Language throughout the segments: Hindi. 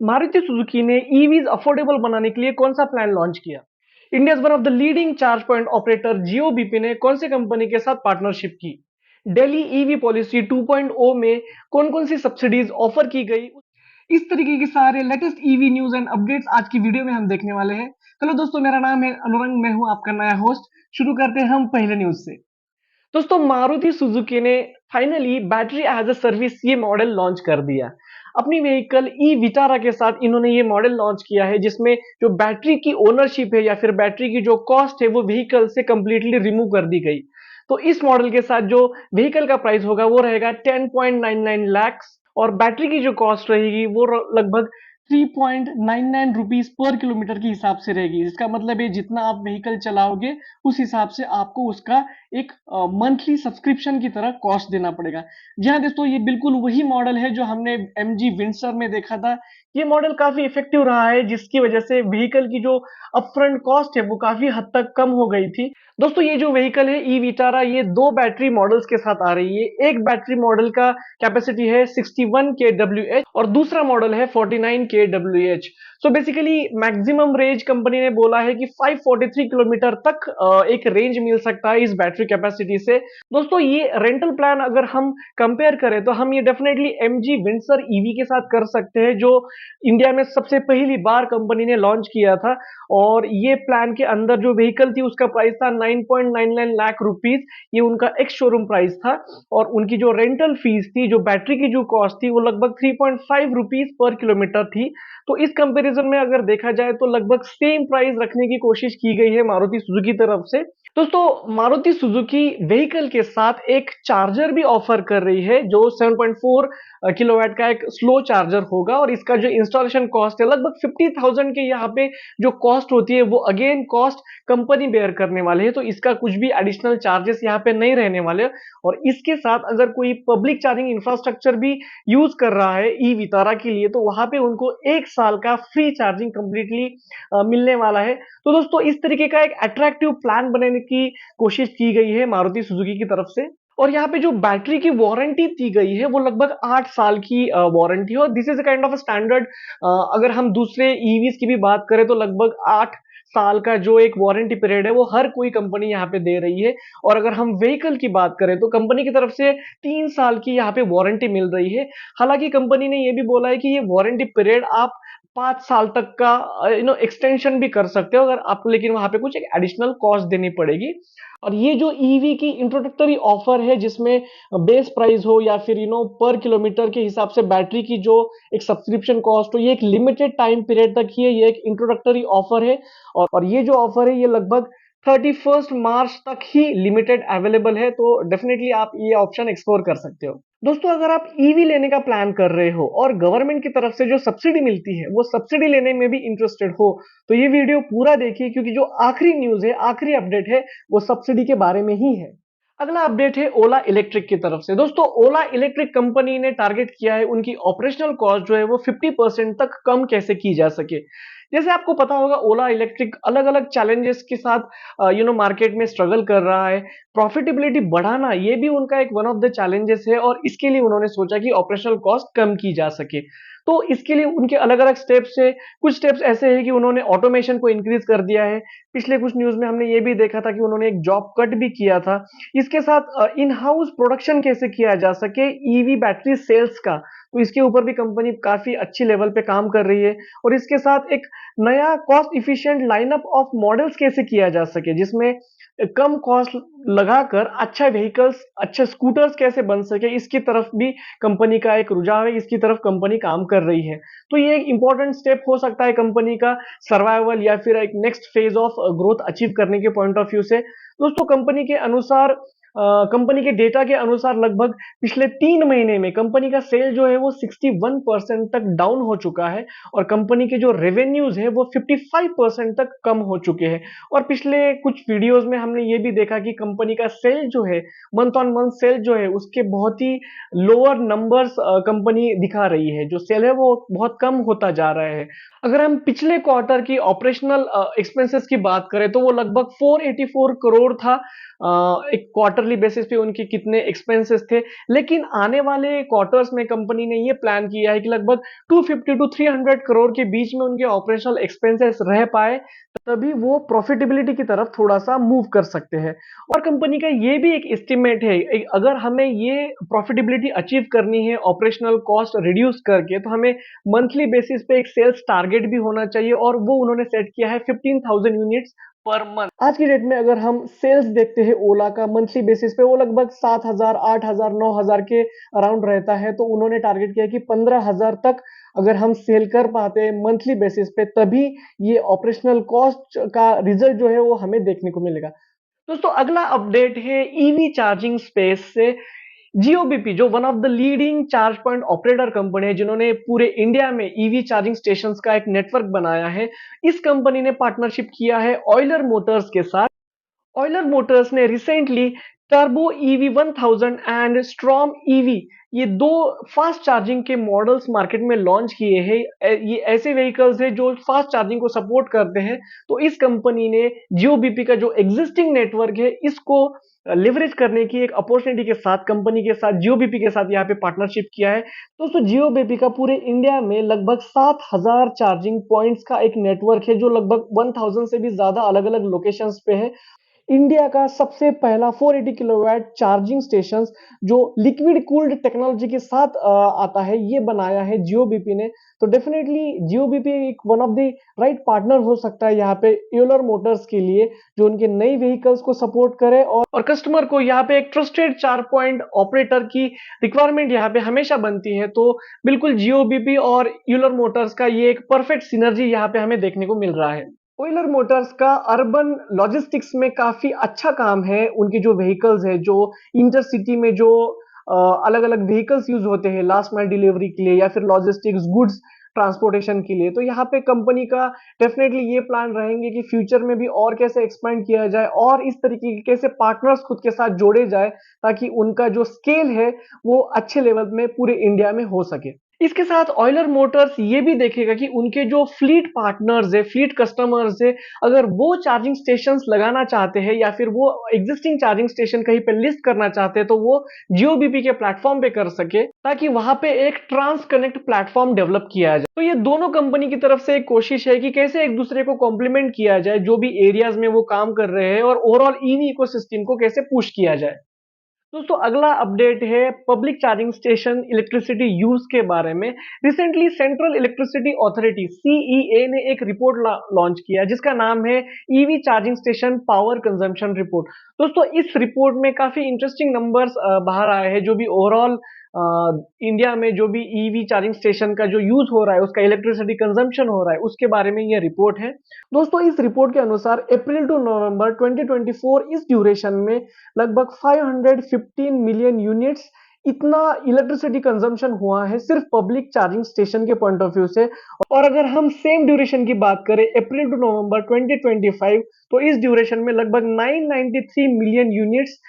मारुति सुजुकी ने ईवीज अफोर्डेबल बनाने के लिए कौन सा प्लान लॉन्च किया? India one of the leading charge point operator Jio BP ने कौन से कंपनी के साथ पार्टनरशिप की? दिल्ली ईवी पॉलिसी 2.0 में कौन-कौन सी सब्सिडीज ऑफर की गई? इस तरीके के सारे latest EV news and updates आज की वीडियो में हम देखने वाले हैं। हेलो दोस्तों, मेरा नाम है अनुरंग, मैं हूं आपका नया होस्ट। शुरू करते हैं हम पहले न्यूज़ से। दोस्तों, मारुति सुजुकी ने finally battery as a service ये मॉडल लॉन्च कर दिया। अपनी व्हीकल ई विटारा के साथ इन्होंने ये मॉडल लॉन्च किया है जिसमें जो बैटरी की ओनरशिप है या फिर बैटरी की जो कॉस्ट है वो व्हीकल से कंप्लीटली रिमूव कर दी गई। तो इस मॉडल के साथ जो व्हीकल का प्राइस होगा वो रहेगा 10.99 लाख और बैटरी की जो कॉस्ट रहेगी वो लगभग 3.99 रुपीस पर किलोमीटर के हिसाब से रहेगी। इसका मतलब है जितना आप व्हीकल चलाओगे उस हिसाब से आपको उसका एक मंथली सब्सक्रिप्शन की तरह कॉस्ट देना पड़ेगा। जी हाँ दोस्तों, ये बिल्कुल वही मॉडल है जो हमने एमजी विंडसर में देखा था। ये मॉडल काफी इफेक्टिव रहा है जिसकी वजह से व्हीकल की जो अपफ्रंट कॉस्ट है वो काफी हद तक कम हो गई थी। दोस्तों, ये जो व्हीकल है ई विटारा ये 2 बैटरी मॉडल्स के साथ आ रही है। एक बैटरी मॉडल का कैपेसिटी है 61 केडब्ल्यूएच और दूसरा मॉडल है 49 K W H. So basically maximum range company ने बोला है कि 543 किलोमीटर तक एक रेंज मिल सकता है इस बैटरी कैपेसिटी से। दोस्तों, ये रेंटल प्लान अगर हम कंपेयर करें तो हम ये डेफिनेटली एमजी विंडसर ईवी के साथ कर सकते हैं जो इंडिया में सबसे पहली बार कंपनी ने लॉन्च किया था। और ये प्लान के अंदर जो व्हीकल थी उसका प्राइस था 9.99 लाख रुपीस। ये उनका एक्स शोरूम प्राइस था और उनकी जो रेंटल फीस थी, जो बैटरी की जो कॉस्ट थी वो लगभग 3.5 रुपीस पर किलोमीटर थी। तो इस कंपैरिजन में अगर देखा जाए तो लगभग सेम प्राइस रखने की कोशिश की गई है मारुति सुजुकी तरफ से। दोस्तों, मारुति सुजुकी व्हीकल के साथ एक चार्जर भी ऑफर कर रही है जो 7.4 किलोवाट का एक स्लो चार्जर होगा और इसका जो इंस्टॉलेशन कॉस्ट है लगभग 50,000 के यहाँ पे जो कॉस्ट होती है वो अगेन कॉस्ट कंपनी बेयर करने वाली है। तो इसका कुछ भी एडिशनल चार्जेस यहाँ पे नहीं रहने वाले। और इसके साथ अगर कोई पब्लिक चार्जिंग इंफ्रास्ट्रक्चर भी यूज कर रहा है ई विटारा के लिए तो वहां पे उनको 1 साल का फ्री चार्जिंग कंप्लीटली मिलने वाला है। तो दोस्तों, इस तरीके का एक अट्रैक्टिव प्लान बनाने की कोशिश की गई है मारुति सुजुकी की तरफ से। और यहाँ पे जो बैटरी की वारंटी दी गई है वो लगभग 8 साल की वारंटी है और this is a kind of a standard. अगर हम दूसरे ईवीज की भी बात करें तो लगभग 8 साल का जो एक वारंटी पीरियड है वो हर कोई कंपनी यहाँ पे दे रही है। और अगर हम व्हीकल की बात करें तो कंपनी की तरफ से 3 साल की यहाँ पे वारंटी मिल रही है। हालांकि कंपनी ने ये भी बोला है कि ये वारंटी पीरियड आप 5 साल तक का एक्सटेंशन भी कर सकते हो अगर आपको, लेकिन वहां पे कुछ एक एडिशनल कॉस्ट देनी पड़ेगी। और ये जो ईवी की इंट्रोडक्टरी ऑफर है जिसमें बेस प्राइस हो या फिर पर किलोमीटर के हिसाब से बैटरी की जो एक सब्सक्रिप्शन कॉस्ट हो, ये एक लिमिटेड टाइम पीरियड तक ही है। ये एक इंट्रोडक्टरी ऑफर है और ये जो ऑफर है ये लगभग 31 मार्च तक ही लिमिटेड अवेलेबल है। तो डेफिनेटली आप ये ऑप्शन एक्सप्लोर कर सकते हो। दोस्तों, अगर आप ईवी लेने का प्लान कर रहे हो और गवर्नमेंट की तरफ से जो सब्सिडी मिलती है वो सब्सिडी लेने में भी इंटरेस्टेड हो तो ये वीडियो पूरा देखिए क्योंकि जो आखिरी न्यूज़ है, आखिरी अपडेट है वो सब्सिडी के बारे में ही है। अगला अपडेट है ओला इलेक्ट्रिक की तरफ से। दोस्तों, ओला इलेक्ट्रिक कंपनी ने टारगेट किया है उनकी ऑपरेशनल कॉस्ट जो है वो 50% तक कम कैसे की जा सके। जैसे आपको पता होगा ओला इलेक्ट्रिक अलग-अलग चैलेंजेस के साथ मार्केट में स्ट्रगल कर रहा है। प्रॉफिटेबिलिटी बढ़ाना ये भी उनका एक वन ऑफ द चैलेंजेस है और इसके लिए उन्होंने सोचा कि ऑपरेशनल कॉस्ट कम की जा सके। तो इसके लिए उनके अलग-अलग स्टेप्स है। कुछ स्टेप्स ऐसे हैं कि उन्होंने ऑटोमेशन को इंक्रीज कर दिया है। पिछले कुछ न्यूज़ में हमने ये भी देखा था कि उन्होंने एक जॉब कट भी किया था। इसके साथ इन हाउस प्रोडक्शन कैसे किया जा सके ईवी बैटरी सेल्स का, तो इसके ऊपर भी कंपनी काफ़ी अच्छी लेवल पे काम कर रही है। और इसके साथ एक नया cost efficient lineup of models कैसे किया जा सके जिसमें कम कॉस्ट लगाकर अच्छा व्हीकल्स, अच्छे स्कूटर्स कैसे बन सके, इसकी तरफ भी कंपनी का एक रुझाव है, इसकी तरफ कंपनी काम कर रही है। तो ये एक इंपॉर्टेंट स्टेप हो सकता है कंपनी का सर्वाइवल या फिर एक next phase of growth achieve करने के पॉइंट ऑफ व्यू से। दोस्तों, कंपनी के अनुसार कंपनी के डेटा के अनुसार लगभग पिछले 3 महीने में कंपनी का सेल जो है वो 61% तक डाउन हो चुका है और कंपनी के जो रेवेन्यूज है वो 55% तक कम हो चुके हैं। और पिछले कुछ वीडियोस में हमने ये भी देखा कि कंपनी का सेल जो है, मंथ ऑन मंथ सेल जो है उसके बहुत ही लोअर नंबर्स कंपनी दिखा रही है। जो सेल है वो बहुत कम होता जा रहा है। अगर हम पिछले क्वार्टर की ऑपरेशनल एक्सपेंसेस की बात करें तो वो लगभग 484 करोड़ था एक क्वार्टर क्वार्टरली बेसिस पे उनके कितने एक्सपेंसेस थे, लेकिन आने वाले क्वार्टर्स में कंपनी ने ये प्लान किया है कि लगभग 250 टू 300 करोड़ के बीच में उनके ऑपरेशनल एक्सपेंसेस रह पाए, तभी वो प्रॉफिटेबिलिटी की तरफ थोड़ा-सा मूव कर सकते हैं। और कंपनी का ये भी एक एस्टीमेट है, अगर हमें ये प्रॉफिटेबिलिटी अचीव करनी है ऑपरेशनल कॉस्ट रिड्यूस करके, तो हमें मंथली बेसिस पे एक सेल्स टारगेट भी होना चाहिए और वो उन्होंने सेट किया है 15,000 यूनिट्स पर मंथ। आज की डेट में अगर हम सेल्स देखते हैं ओला का मंथली बेसिस पे, वो लगभग 7,000, 8,000, 9,000 के अराउंड रहता है। तो उन्होंने टारगेट किया है कि 15,000 तक अगर हम सेल कर पाते हैं मंथली बेसिस पे, तभी ये ऑपरेशनल कॉस्ट का रिजल्ट जो है वो हमें देखने को मिलेगा। दोस्तों अगला अपडेट है ईवी चार्जिंग स्पेस से। जियोबीपी जो one of the leading charge point operator company है, जिन्होंने पूरे इंडिया में ईवी चार्जिंग स्टेशंस का एक नेटवर्क बनाया है, इस कंपनी ने पार्टनरशिप किया है ऑयलर मोटर्स के साथ। ऑयलर मोटर्स ने recently turbo EV 1000 and storm EV, ये दो फास्ट चार्जिंग के मॉडल्स मार्केट में लॉन्च किए हैं। ये ऐसे व्हीकल्स हैं जो फास्ट चार्जिंग को सपोर्ट करते हैं। तो इस कंपनी ने जियोबीपी का जो एग्जिस्टिंग नेटवर्क है, इसको लिवरेज करने की एक अपॉर्चुनिटी के साथ कंपनी के साथ जियोबीपी के साथ यहाँ पे पार्टनरशिप किया है। दोस्तों जियोबीपी का पूरे इंडिया में लगभग 7,000 चार्जिंग पॉइंट्स का एक नेटवर्क है, जो लगभग 1000 से भी ज्यादा अलग अलग लोकेशंस पे है। इंडिया का सबसे पहला 480 किलोवाट चार्जिंग स्टेशन जो लिक्विड कूल्ड टेक्नोलॉजी के साथ आता है, ये बनाया है जियोबीपी ने। तो डेफिनेटली जियोबीपी एक one of the right partner हो सकता है यहाँ पे यूलर मोटर्स के लिए, जो उनके नई व्हीकल्स को सपोर्ट करे और कस्टमर को यहाँ पे एक ट्रस्टेड 4 पॉइंट ऑपरेटर की रिक्वायरमेंट यहाँ पे हमेशा बनती है। तो बिल्कुल जियोबीपी और यूलर मोटर्स का ये एक परफेक्ट सिनर्जी यहाँ पे हमें देखने को मिल रहा है। ऑयलर मोटर्स का अर्बन लॉजिस्टिक्स में काफी अच्छा काम है। उनकी जो व्हीकल्स है, जो इंटरसिटी में जो अलग अलग व्हीकल्स यूज होते हैं लास्ट माइल डिलीवरी के लिए या फिर लॉजिस्टिक्स गुड्स ट्रांसपोर्टेशन के लिए, तो यहाँ पे कंपनी का डेफिनेटली ये प्लान रहेंगे कि फ्यूचर में भी और कैसे एक्सपेंड किया जाए और इस तरीके के कैसे पार्टनर्स खुद के साथ जोड़े जाए, ताकि उनका जो स्केल है वो अच्छे लेवल में पूरे इंडिया में हो सके। इसके साथ ऑयलर मोटर्स ये भी देखेगा कि उनके जो फ्लीट पार्टनर्स है, फ्लीट कस्टमर्स है, अगर वो चार्जिंग स्टेशंस लगाना चाहते हैं या फिर वो एग्जिस्टिंग चार्जिंग स्टेशन कहीं पे लिस्ट करना चाहते हैं, तो वो जियोबीपी के प्लेटफॉर्म पे कर सके, ताकि वहां पे एक ट्रांस कनेक्ट प्लेटफॉर्म डेवलप किया जाए। तो ये दोनों कंपनी की तरफ से एक कोशिश है कि कैसे एक दूसरे को कॉम्प्लीमेंट किया जाए, जो भी एरियाज में वो काम कर रहे हैं, और ओवरऑल ईवी इकोसिस्टम को कैसे पुश किया जाए। दोस्तों अगला अपडेट है public charging station electricity use के बारे में। Recently central electricity authority CEA ने एक रिपोर्ट लॉन्च किया, जिसका नाम है EV charging station power consumption report. दोस्तों इस रिपोर्ट में काफी इंटरेस्टिंग नंबर्स बाहर आए हैं, जो भी ओवरऑल इंडिया में जो भी ईवी चार्जिंग स्टेशन का जो यूज हो रहा है, उसका इलेक्ट्रिसिटी कंजम्पशन हो रहा है, उसके बारे में यह रिपोर्ट है। दोस्तों इस रिपोर्ट के अनुसार अप्रैल टू नवंबर 2024 इस ड्यूरेशन में लगभग 515 मिलियन यूनिट्स इतना इलेक्ट्रिसिटी कंजम्पशन हुआ है सिर्फ पब्लिक चार्जिंग स्टेशन के पॉइंट ऑफ व्यू से। और अगर हम सेम ड्यूरेशन की बात करें अप्रैल टू नवंबर 2025, तो इस ड्यूरेशन में लगभग 993 मिलियन यूनिट्स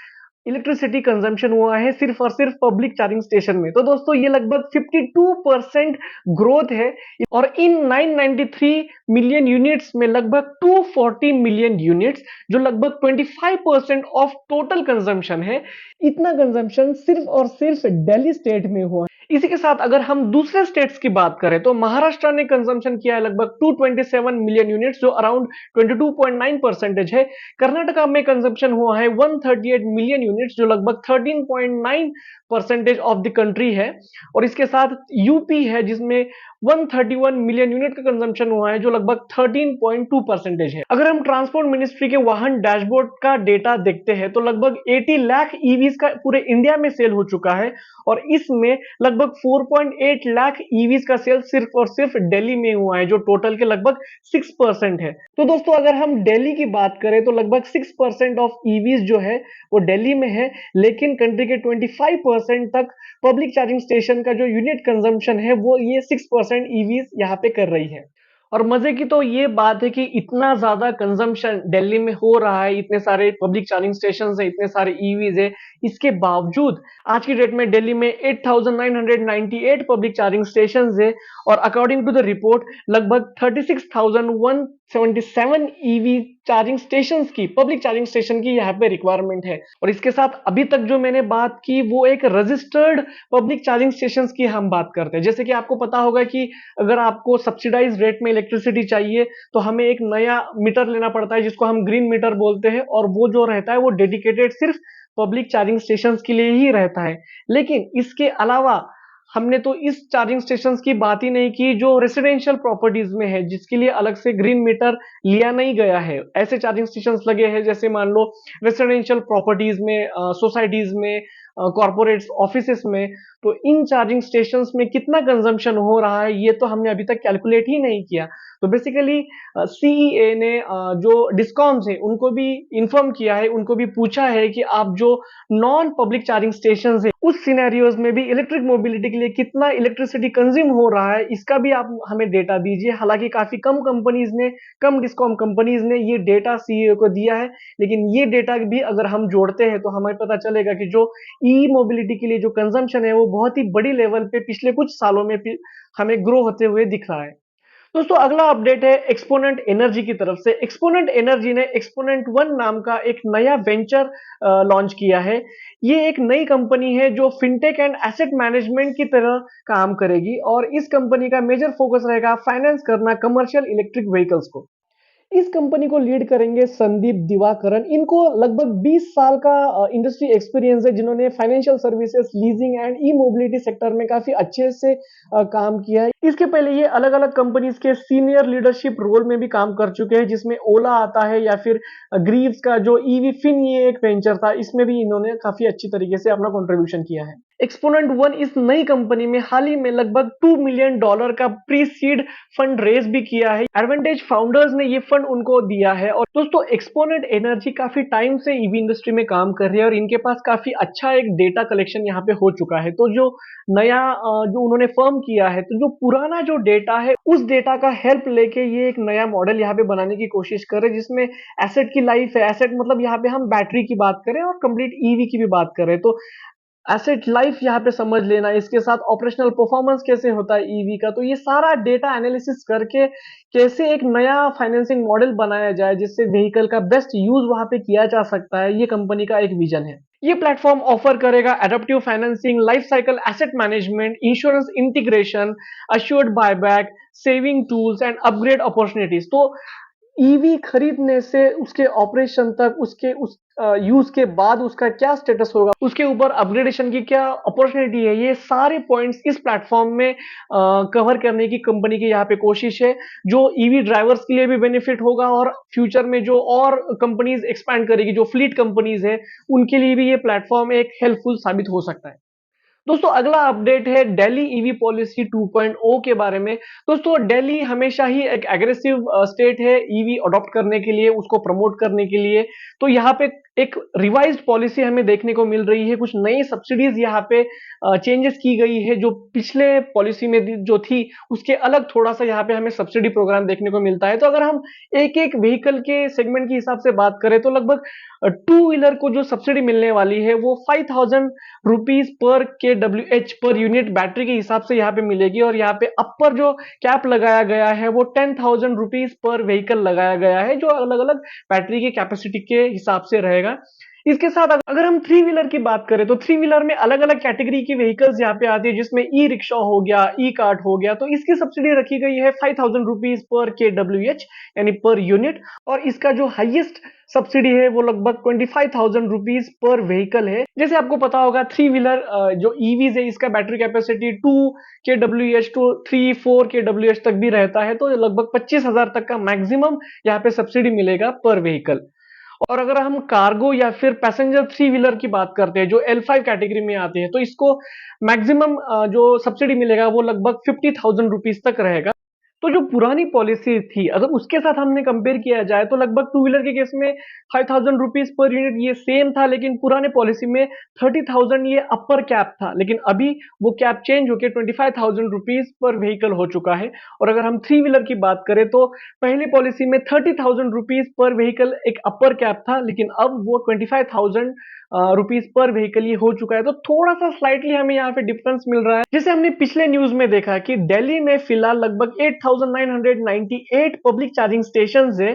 इलेक्ट्रिसिटी कंजम्पशन हुआ है सिर्फ और सिर्फ पब्लिक चार्जिंग स्टेशन में। तो दोस्तों ये लगभग 52% ग्रोथ है। और इन 993 मिलियन यूनिट्स में लगभग 240 मिलियन यूनिट्स, जो लगभग 25% ऑफ टोटल कंजम्पशन है, इतना कंजम्पशन सिर्फ और सिर्फ दिल्ली स्टेट में हुआ है। इसी के साथ अगर हम दूसरे स्टेट्स की बात करें, तो महाराष्ट्र ने कंजम्पशन किया है लगभग 227 मिलियन यूनिट्स, जो अराउंड 22.9% है। कर्नाटका में कंजम्पशन हुआ है 138 मिलियन यूनिट्स, जो लगभग 13.9% ऑफ द कंट्री है। और इसके साथ यूपी है, जिसमें 131 मिलियन यूनिट का कंजम्पशन हुआ है, जो लगभग 13.2% है। अगर हम ट्रांसपोर्ट मिनिस्ट्री के वाहन डैशबोर्ड का डेटा देखते हैं, तो लगभग 80 लाख ईवीज का पूरे इंडिया में सेल हो चुका है, और इसमें लगभग 4.8 लाख ईवीज का सेल सिर्फ और सिर्फ दिल्ली में हुआ है, जो टोटल के लगभग 6% है। तो दोस्तों अगर हम दिल्ली की बात करें, तो लगभग 6% ऑफ ईवीज जो है वो दिल्ली में है, लेकिन कंट्री के 25% तक पब्लिक चार्जिंग स्टेशन का जो यूनिट कंजम्पशन है, वो ये 6% ईवीज यहाँ पे कर रही है। और मजे की तो ये बात है कि इतना ज्यादा कंजम्पशन दिल्ली में हो रहा है, इतने सारे पब्लिक चार्जिंग स्टेशन है, इतने सारे ईवीज है, इसके बावजूद आज की डेट में दिल्ली में 8,998 पब्लिक चार्जिंग स्टेशन है, और अकॉर्डिंग टू द रिपोर्ट लगभग 36,177 ईवी चार्जिंग स्टेशंस की, पब्लिक चार्जिंग स्टेशन की यहाँ पे रिक्वायरमेंट है। और इसके साथ अभी तक जो मैंने बात की वो एक रजिस्टर्ड पब्लिक चार्जिंग स्टेशंस की हम बात करते हैं। जैसे कि आपको पता होगा कि अगर आपको सब्सिडाइज रेट में इलेक्ट्रिसिटी चाहिए तो हमें एक नया मीटर लेना पड़ता है जिसको हम ग्रीन मीटर बोलते हैं, और वो जो रहता है वो डेडिकेटेड सिर्फ पब्लिक चार्जिंग स्टेशंस के लिए ही रहता है। लेकिन इसके अलावा हमने तो इस चार्जिंग स्टेशंस की बात ही नहीं की जो रेसिडेंशियल प्रॉपर्टीज में है, जिसके लिए अलग से ग्रीन मीटर लिया नहीं गया है। ऐसे चार्जिंग स्टेशंस लगे हैं जैसे मान लो रेसिडेंशियल प्रॉपर्टीज में, सोसाइटीज में, कॉर्पोरेट्स ऑफिसेस में। तो इन चार्जिंग स्टेशंस में कितना कंजम्पशन हो रहा है ये तो हमने अभी तक कैलकुलेट ही नहीं किया। तो बेसिकली सीईए ने जो डिस्कॉम्स है उनको भी इन्फॉर्म किया है, उनको भी पूछा है कि आप जो नॉन पब्लिक चार्जिंग स्टेशन है उस सिनेरियोज में भी इलेक्ट्रिक मोबिलिटी के लिए कितना इलेक्ट्रिसिटी कंज्यूम हो रहा है इसका भी आप हमें डेटा दीजिए। हालांकि काफी कम डिस्कॉम कंपनीज ने ये डेटा सीईओ को दिया है, लेकिन ये डेटा भी अगर हम जोड़ते हैं तो हमें पता चलेगा कि जो ई मोबिलिटी के लिए जो कंजम्पशन है वो बहुत ही बड़ी लेवल पे पिछले कुछ सालों में हमें ग्रो होते हुए दिख रहा है। दोस्तों अगला अपडेट है एक्सपोनेंट एनर्जी की तरफ से। एक्सपोनेंट एनर्जी ने एक्सपोनेंट वन नाम का एक नया वेंचर लॉन्च किया है। ये एक नई कंपनी है जो फिनटेक एंड एसेट मैनेजमेंट की तरह काम करेगी, और इस कंपनी का मेजर फोकस रहेगा फाइनेंस करना कमर्शियल इलेक्ट्रिक व्हीकल्स को। इस कंपनी को लीड करेंगे संदीप दिवाकरन। इनको लगभग 20 साल का इंडस्ट्री एक्सपीरियंस है, जिन्होंने financial services, leasing and e mobility sector में काफी अच्छे से काम किया है। इसके पहले ये अलग अलग कंपनीज के सीनियर लीडरशिप रोल में भी काम कर चुके हैं, जिसमें ओला आता है या फिर ग्रीव्स का जो ईवी फिन ये एक वेंचर था, इसमें भी इन्होंने काफी अच्छी तरीके से अपना कॉन्ट्रीब्यूशन किया है। एक्सपोनेंट वन इस नई कंपनी में हाल ही में लगभग $2 मिलियन का प्री सीड फंड रेज भी किया है। एडवांटेज फाउंडर्स ने ये फंड उनको दिया है। और दोस्तों एक्सपोनेंट एनर्जी काफी टाइम से ईवी इंडस्ट्री में काम कर रही है और इनके पास काफी अच्छा एक डेटा कलेक्शन यहाँ पे हो चुका है। तो जो नया जो उन्होंने फर्म किया है, तो जो पुराना जो डेटा है उस डेटा का हेल्प लेके ये एक नया मॉडल यहाँ पे बनाने की कोशिश कर रहे हैं, जिसमें एसेट की लाइफ है। एसेट मतलब यहाँ पे हम बैटरी की बात करें और कंप्लीट ईवी की भी बात करें तो एसेट लाइफ यहाँ पे समझ लेना, इसके साथ ऑपरेशनल परफॉर्मेंस कैसे होता है ईवी का, तो ये सारा डेटा एनालिसिस करके कैसे एक नया फाइनेंसिंग मॉडल बनाया जाए जिससे व्हीकल का बेस्ट यूज वहां पे किया जा सकता है, ये कंपनी का एक विजन है। ये प्लेटफॉर्म ऑफर करेगा adaptive financing, life cycle asset management, insurance integration, assured buyback, saving tools and upgrade opportunities. तो ईवी खरीदने से उसके ऑपरेशन तक, उसके उस यूज के बाद उसका क्या स्टेटस होगा, उसके ऊपर अपग्रेडेशन की क्या अपॉर्चुनिटी है, ये सारे पॉइंट्स इस प्लेटफॉर्म में कवर करने की कंपनी की यहाँ पे कोशिश है, जो ईवी ड्राइवर्स के लिए भी बेनिफिट होगा और फ्यूचर में जो और कंपनीज एक्सपैंड करेगी, जो फ्लीट कंपनीज है, उनके लिए भी ये प्लेटफॉर्म एक हेल्पफुल साबित हो सकता है। दोस्तों अगला अपडेट है दिल्ली ईवी पॉलिसी 2.0 के बारे में। दोस्तों दिल्ली हमेशा ही एक एग्रेसिव स्टेट है ईवी अडॉप्ट करने के लिए, उसको प्रमोट करने के लिए। तो यहाँ पे एक रिवाइज्ड पॉलिसी हमें देखने को मिल रही है, कुछ नई सब्सिडीज यहाँ पे चेंजेस की गई है, जो पिछले पॉलिसी में जो थी उसके अलग थोड़ा सा यहाँ पे हमें सब्सिडी प्रोग्राम देखने को मिलता है। तो अगर हम एक एक व्हीकल के सेगमेंट के हिसाब से बात करें तो लगभग टू व्हीलर को जो सब्सिडी मिलने वाली है वो 5,000 rupees per kWh per unit battery के हिसाब से यहाँ पे मिलेगी, और यहाँ पे अपर जो कैप लगाया गया है वो 10,000 रुपीज पर व्हीकल लगाया गया है, जो अलग अलग बैटरी की कैपेसिटी के हिसाब से रहेगा। इसके साथ अगर हम थ्री व्हीलर की बात करें तो थ्री व्हीलर में अलग अलग कैटेगरी की व्हीकल्स यहाँ पे आती है, जिसमें ई रिक्शा हो गया, ई कार्ट हो गया। तो इसकी सब्सिडी रखी गई है 5,000 रुपीज पर kWh यानी पर यूनिट, और इसका जो हाईएस्ट सब्सिडी है वो लगभग 25,000 रुपीज पर व्हीकल है। जैसे आपको पता होगा थ्री व्हीलर जो ईवीज है इसका battery capacity 2 kWh to 3-4 kWh तक भी रहता है, तो लगभग 25,000 तक का मैक्सिमम यहाँ पे सब्सिडी मिलेगा पर व्हीकल। और अगर हम कार्गो या फिर पैसेंजर थ्री व्हीलर की बात करते हैं जो L5 कैटेगरी में आते हैं, तो इसको मैक्सिमम जो सब्सिडी मिलेगा वो लगभग 50,000 रुपीज तक रहेगा। तो जो पुरानी पॉलिसी थी अगर उसके साथ हमने कंपेयर किया जाए तो लगभग टू व्हीलर के केस में 5,000 रुपीज पर यूनिट ये सेम था, लेकिन पुराने पॉलिसी में 30,000 ये अपर कैप था, लेकिन अभी वो कैप चेंज होकर 25,000 रुपीज पर व्हीकल हो चुका है। और अगर हम थ्री व्हीलर की बात करें तो पहले पॉलिसी में 30,000 रुपीज पर व्हीकल एक अपर कैप था, लेकिन अब वो 25,000 रुपीज पर व्हीकल ये हो चुका है। तो थोड़ा सा स्लाइटली हमें यहाँ पे डिफरेंस मिल रहा है। जैसे हमने पिछले न्यूज में देखा कि दिल्ली में फिलहाल लगभग 8,998 पब्लिक चार्जिंग स्टेशन है,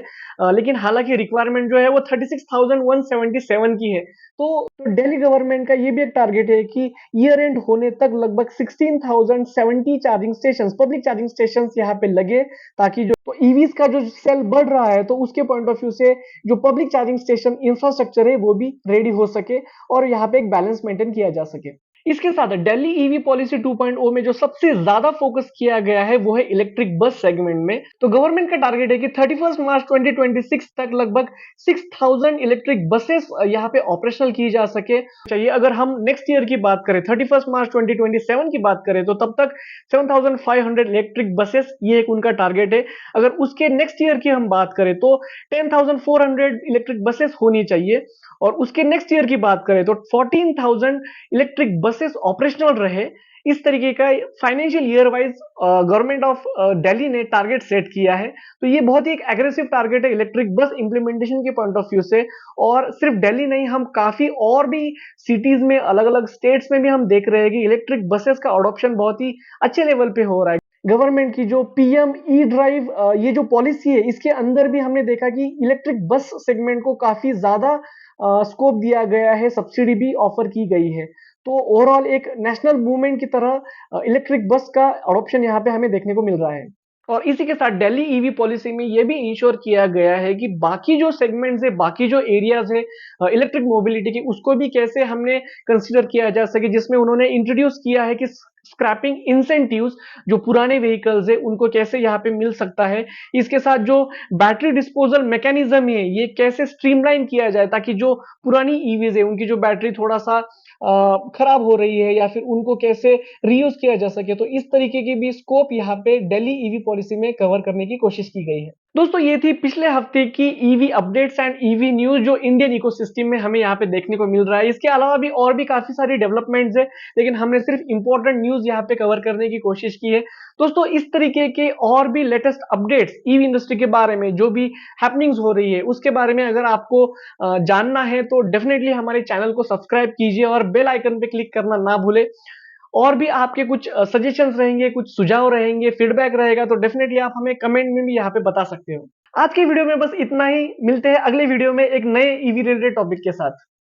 लेकिन हालांकि रिक्वायरमेंट जो है वो 36,177 की है। तो दिल्ली गवर्नमेंट का ये भी एक टारगेट है कि ईयर एंड होने तक लगभग 16,070 charging station, public charging station यहाँ पे लगे, ताकि जो तो ईवीज का जो सेल बढ़ रहा है तो उसके पॉइंट ऑफ व्यू से जो पब्लिक चार्जिंग स्टेशन इंफ्रास्ट्रक्चर है वो भी रेडी हो सके और यहाँ पे एक बैलेंस मेंटेन किया जा सके। इसके साथ दिल्ली ईवी पॉलिसी 2.0 में जो सबसे ज्यादा फोकस किया गया है वो है इलेक्ट्रिक बस सेगमेंट में। तो गवर्नमेंट का टारगेट है कि 31 मार्च 2026 तक लगभग 6,000 इलेक्ट्रिक बसेस यहाँ पे ऑपरेशनल की जा सके चाहिए। अगर हम नेक्स्ट ईयर की बात करें, 31 मार्च 2027 की बात करें, तो तब तक 7,500 इलेक्ट्रिक बसेस ये एक उनका टारगेट है। अगर उसके नेक्स्ट ईयर की हम बात करें तो 10,400 इलेक्ट्रिक बसेस होनी चाहिए, और उसके नेक्स्ट ईयर की बात करें तो 14,000 इलेक्ट्रिक बसेस ऑपरेशनल रहे। इस तरीके का financial year wise government of Delhi ने टारगेट सेट किया है। तो ये बहुत ही एक एग्रेसिव टारगेट है इलेक्ट्रिक बस इंप्लीमेंटेशन के पॉइंट ऑफ व्यू से। और सिर्फ दिल्ली नहीं, हम काफी और भी सिटीज में, अलग अलग स्टेट्स में भी हम देख रहे हैं कि इलेक्ट्रिक बसेस का अडॉप्शन बहुत ही अच्छे लेवल पे हो रहा है। गवर्नमेंट की जो पीएम ई ड्राइव ये जो पॉलिसी है, इसके अंदर भी हमने देखा कि इलेक्ट्रिक बस सेगमेंट को काफी ज्यादा स्कोप दिया गया है, सब्सिडी भी ऑफर की गई है। तो ओवरऑल एक नेशनल मूवमेंट की तरह इलेक्ट्रिक बस का अडॉप्शन यहाँ पे हमें देखने को मिल रहा है। और इसी के साथ दिल्ली ईवी पॉलिसी में यह भी इंश्योर किया गया है कि बाकी जो सेगमेंट्स है, बाकी जो एरियाज है इलेक्ट्रिक मोबिलिटी की, उसको भी कैसे हमने कंसीडर किया जा सके, जिसमें उन्होंने इंट्रोड्यूस किया है कि स्क्रैपिंग इंसेंटिव्स जो पुराने व्हीकल्स है उनको कैसे यहाँ पे मिल सकता है। इसके साथ जो बैटरी डिस्पोजल मैकेनिज्म है ये कैसे स्ट्रीमलाइन किया जाए, ताकि जो पुरानी ईवीज है उनकी जो बैटरी थोड़ा सा खराब हो रही है या फिर उनको कैसे रीयूज किया जा सके। तो इस तरीके की भी स्कोप यहाँ पे दिल्ली ईवी पॉलिसी में कवर करने की कोशिश की गई है। दोस्तों ये थी पिछले हफ्ते की EV updates and EV news जो इंडियन इकोसिस्टम में हमें यहाँ पे देखने को मिल रहा है। इसके अलावा भी और भी काफी सारी डेवलपमेंट्स है, लेकिन हमने सिर्फ इंपॉर्टेंट न्यूज यहाँ पे कवर करने की कोशिश की है। दोस्तों इस तरीके के और भी लेटेस्ट अपडेट्स ईवी इंडस्ट्री के बारे में, जो भी हैपनिंग्स हो रही है उसके बारे में अगर आपको जानना है तो डेफिनेटली हमारे चैनल को सब्सक्राइब कीजिए और बेल आइकन पे क्लिक करना ना भूले। और भी आपके कुछ सजेशंस रहेंगे, कुछ सुझाव रहेंगे, फीडबैक रहेगा, तो डेफिनेटली आप हमें कमेंट में भी यहाँ पे बता सकते हो। आज के वीडियो में बस इतना ही। मिलते हैं अगले वीडियो में एक नए ईवी रिलेटेड टॉपिक के साथ।